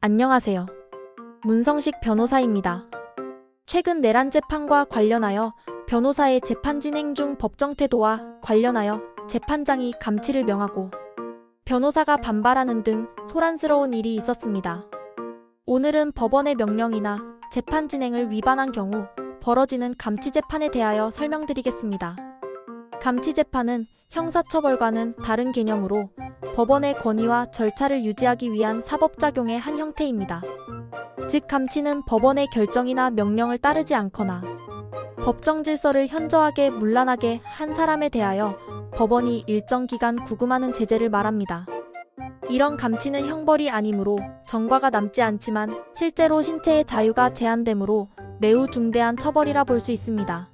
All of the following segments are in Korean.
안녕하세요. 문성식 변호사입니다. 최근 내란 재판과 관련하여 변호사의 재판 진행 중 법정 태도와 관련하여 재판장이 감치를 명하고 변호사가 반발하는 등 소란스러운 일이 있었습니다. 오늘은 법원의 명령이나 재판 진행을 위반한 경우 벌어지는 감치 재판에 대하여 설명드리겠습니다. 감치 재판은 형사처벌과는 다른 개념으로 법원의 권위와 절차를 유지하기 위한 사법작용의 한 형태입니다. 즉, 감치는 법원의 결정이나 명령을 따르지 않거나 법정 질서를 현저하게 문란하게 한 사람에 대하여 법원이 일정 기간 구금하는 제재를 말합니다. 이런 감치는 형벌이 아니므로 전과가 남지 않지만 실제로 신체의 자유가 제한되므로 매우 중대한 처벌이라 볼 수 있습니다.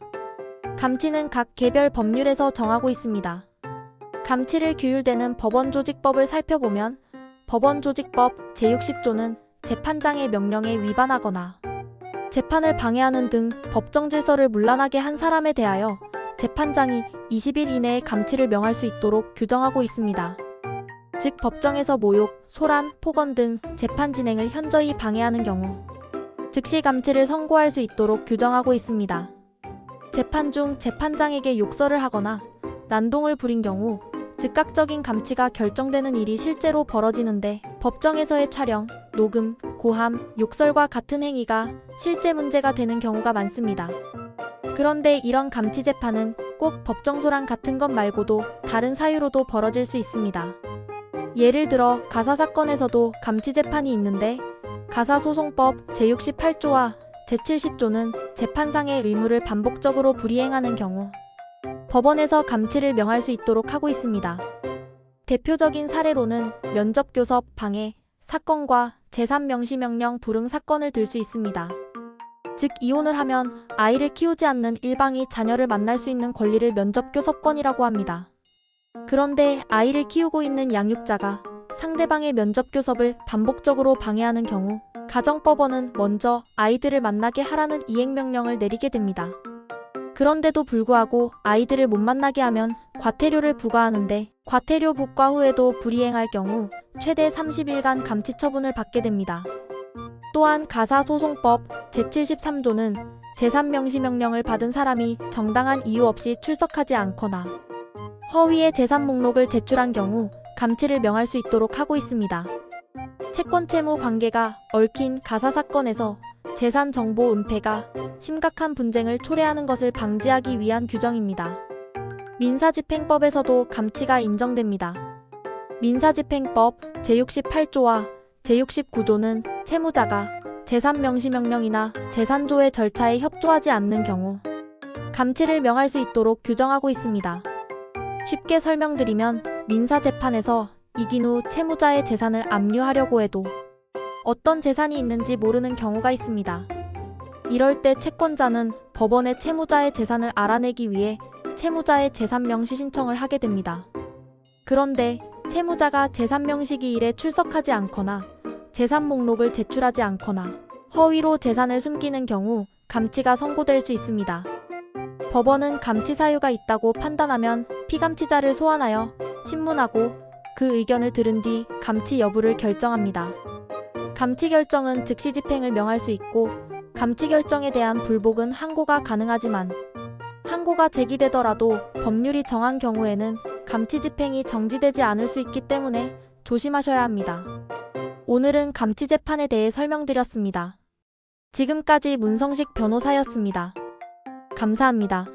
감치는 각 개별 법률에서 정하고 있습니다. 감치를 규율되는 법원조직법을 살펴보면 법원조직법 제60조는 재판장의 명령에 위반하거나 재판을 방해하는 등 법정 질서를 문란하게 한 사람에 대하여 재판장이 20일 이내에 감치를 명할 수 있도록 규정하고 있습니다. 즉, 법정에서 모욕, 소란, 폭언 등 재판 진행을 현저히 방해하는 경우 즉시 감치를 선고할 수 있도록 규정하고 있습니다. 재판 중 재판장에게 욕설을 하거나 난동을 부린 경우 즉각적인 감치가 결정되는 일이 실제로 벌어지는데 법정에서의 촬영, 녹음, 고함, 욕설과 같은 행위가 실제 문제가 되는 경우가 많습니다. 그런데 이런 감치 재판은 꼭 법정소란 같은 것 말고도 다른 사유로도 벌어질 수 있습니다. 예를 들어 가사사건에서도 감치 재판이 있는데 가사소송법 제68조와 제70조는 재판상의 의무를 반복적으로 불이행하는 경우 법원에서 감치를 명할 수 있도록 하고 있습니다. 대표적인 사례로는 면접교섭 방해 사건과 제3명시명령 불응 사건을 들 수 있습니다. 즉, 이혼을 하면 아이를 키우지 않는 일방이 자녀를 만날 수 있는 권리를 면접교섭권이라고 합니다. 그런데 아이를 키우고 있는 양육자가 상대방의 면접교섭을 반복적으로 방해하는 경우 가정법원은 먼저 아이들을 만나게 하라는 이행명령을 내리게 됩니다. 그런데도 불구하고 아이들을 못 만나게 하면 과태료를 부과하는데 과태료 부과 후에도 불이행할 경우 최대 30일간 감치 처분을 받게 됩니다. 또한 가사소송법 제73조는 제3명시명령을 받은 사람이 정당한 이유 없이 출석하지 않거나 허위의 재산 목록을 제출한 경우 감치를 명할 수 있도록 하고 있습니다. 채권채무 관계가 얽힌 가사사건에서 재산 정보 은폐가 심각한 분쟁을 초래하는 것을 방지하기 위한 규정입니다. 민사집행법에서도 감치가 인정됩니다. 민사집행법 제68조와 제69조는 채무자가 제3명시명령이나 재산조회 절차에 협조하지 않는 경우 감치를 명할 수 있도록 규정하고 있습니다. 쉽게 설명드리면 민사재판에서 이긴 후 채무자의 재산을 압류하려고 해도 어떤 재산이 있는지 모르는 경우가 있습니다. 이럴 때 채권자는 법원에 채무자의 재산을 알아내기 위해 채무자의 재산명시 신청을 하게 됩니다. 그런데 채무자가 재산명시 기일에 출석하지 않거나 재산 목록을 제출하지 않거나 허위로 재산을 숨기는 경우 감치가 선고될 수 있습니다. 법원은 감치 사유가 있다고 판단하면 피감치자를 소환하여 신문하고 그 의견을 들은 뒤 감치 여부를 결정합니다. 감치 결정은 즉시 집행을 명할 수 있고 감치 결정에 대한 불복은 항고가 가능하지만 항고가 제기되더라도 법률이 정한 경우에는 감치 집행이 정지되지 않을 수 있기 때문에 조심하셔야 합니다. 오늘은 감치 재판에 대해 설명드렸습니다. 지금까지 문성식 변호사였습니다. 감사합니다.